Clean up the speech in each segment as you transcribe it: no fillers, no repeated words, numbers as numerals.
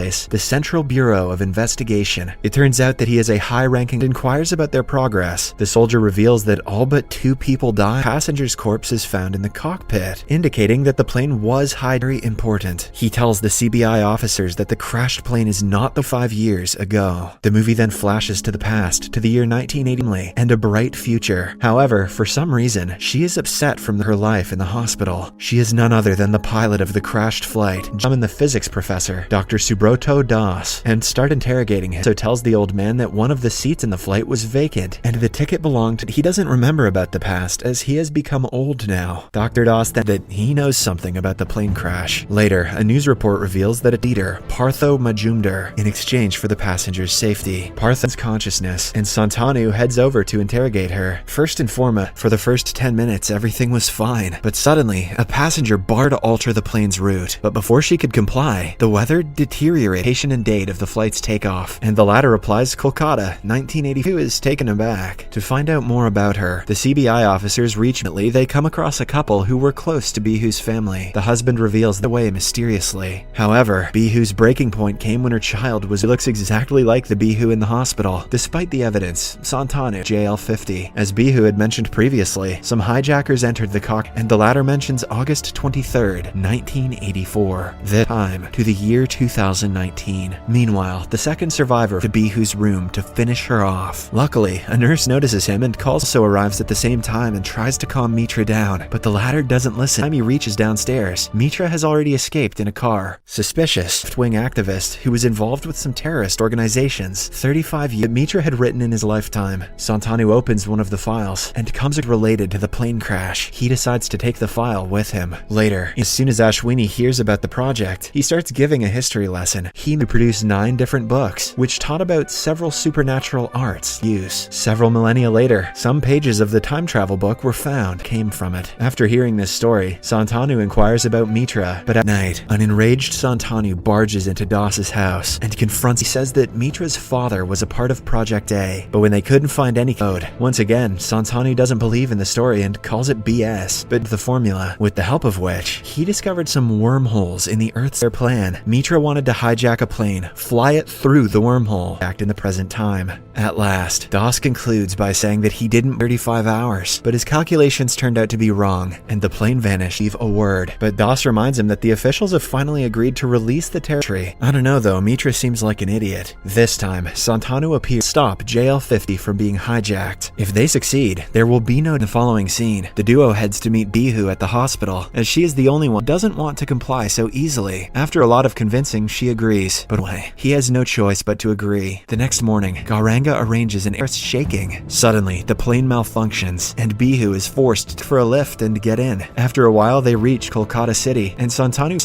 the Central Bureau of Investigation. It turns out that he is a high-ranking inquires about their progress. The soldier reveals that all but 2 people died. Passenger's corpse is found in the cockpit, indicating that the plane was very important. He tells the CBI officers that the crashed plane is not the 5 years ago. The movie then flashes to the past, to the year 1980 and a bright future. However, for some reason, she is upset from her life in the hospital. She is none other than the pilot of the crashed flight, and the physics professor, Dr. Subroto Das, and start interrogating him. So tells the old man that one of the seats in the flight was vacant, and the ticket belonged to. He doesn't remember about the past, as he has become old now. Dr. Das that he knows something about the plane crash. Later, a news report reveals that a leader, Partho Majumdar, in exchange for the passenger's safety. Partho's consciousness, and Santanu heads over to interrogate her. First and foremost, for the first 10 minutes, everything was fine, but suddenly, a passenger barred to alter the plane's route. But before she could comply, the weather deteriorated. Location and date of the flight's takeoff, and the latter replies Kolkata, 1982 is taken aback. To find out more about her, the CBI officers reach. They come across a couple who were close to Bihu's family. The husband reveals the way mysteriously. However, Bihu's breaking point came when her child looks exactly like the Bihu in the hospital. Despite the evidence, Santanu, JL50. As Bihu had mentioned previously, some hijackers entered the cockpit, and the latter mentions August 23rd, 1984. This time to the year 2019. Meanwhile, the second survivor to Bihu's room to finish her off. Luckily, a nurse notices him and also arrives at the same time and tries to calm Mitra down, but the latter doesn't listen. By the time he reaches downstairs, Mitra has already escaped in a car. Suspicious left-wing activist who was involved with some terrorist organizations. 35 years Mitra had written in his lifetime. Santanu opens one of the files and comes related to the plane crash. He decides to take the file with him. Later, as soon as Ashwini hears about the project, he starts giving a history lesson. He produced 9 different books, which taught about several supernatural arts use. Several millennia later, some pages of the time travel book were found, came from it. After hearing this story, Santanu inquires about Mitra, but at night, an enraged Santanu barges into Das's house and confronts. He says that Mitra's father was a part of Project A, but when they couldn't find any code, once again, Santanu doesn't believe in the story and calls it BS, but the formula, with the help of which, he discovered some wormholes in the Earth's plan. Mitra wanted to hijack a plane, fly it through the wormhole, act in the present time. At last, Das concludes by saying that he didn't 35 hours, but his calculations turned out to be wrong, and the plane vanished. Leave a word, but Das reminds him that the officials have finally agreed to release the territory. I don't know though, Mitra seems like an idiot. This time, Santanu appears to stop JL50 from being hijacked. If they succeed, there will be no. In the following scene, the duo heads to meet Bihu at the hospital, as she is the only one who doesn't want to comply so easily. After a lot of convincing, she agrees, but he has no choice but to agree. The next morning, Gauranga arranges an earth shaking. Suddenly, the plane malfunctions, and Bihu is forced for a lift and get in. After a while, they reach Kolkata City, and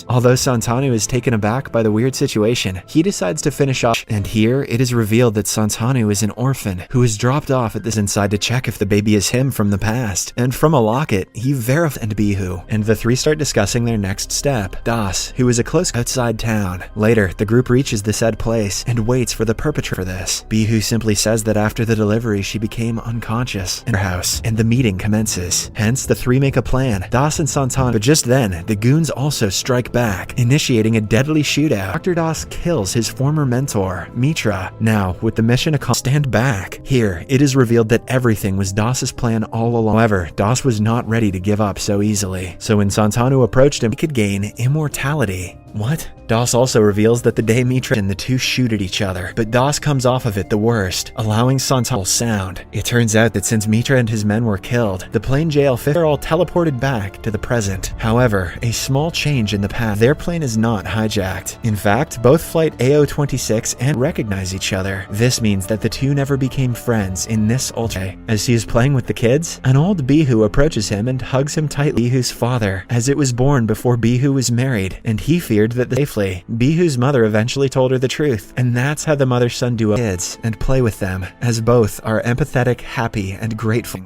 although Santanu is taken aback by the weird situation, he decides to finish off, and here it is revealed that Santanu is an orphan who is dropped off at this inside to check if the baby is him from the past, and from a locket, he verifies and Bihu, and the three start discussing their next step. Das, who is a close outside town. Later, the group reaches the said place and waits for the perpetrator for this. Bihu simply says that after the delivery, she became unconscious in her house, and the meeting commences. Hence, the three make a plan, Das and Santanu, but just then, the goons also strike back, initiating a deadly shootout. Dr. Das kills his former mentor, Mitra. Now, with the mission accomplished, stand back. Here, it is revealed that everything was Das's plan all along. However, Das was not ready to give up so easily. So when Santanu approached him, he could gain immortality. What? Das also reveals that the day Mitra and the two shoot at each other, but Das comes off of it the worst, allowing Santanu's sound. It turns out that since Mitra and his men were killed, the plane JL50 are all teleported back to the present. However, a small change in the path. Their plane is not hijacked. In fact, both flight AO26 and recognize each other. This means that the two never became friends in this ultra. As he is playing with the kids, an old Bihu approaches him and hugs him tightly. Bihu's father, as it was born before Bihu was married, and he feared that safely. Bihu's mother eventually told her the truth, and that's how the mother-son duo kids and play with them, as both are empathetic, happy, and grateful.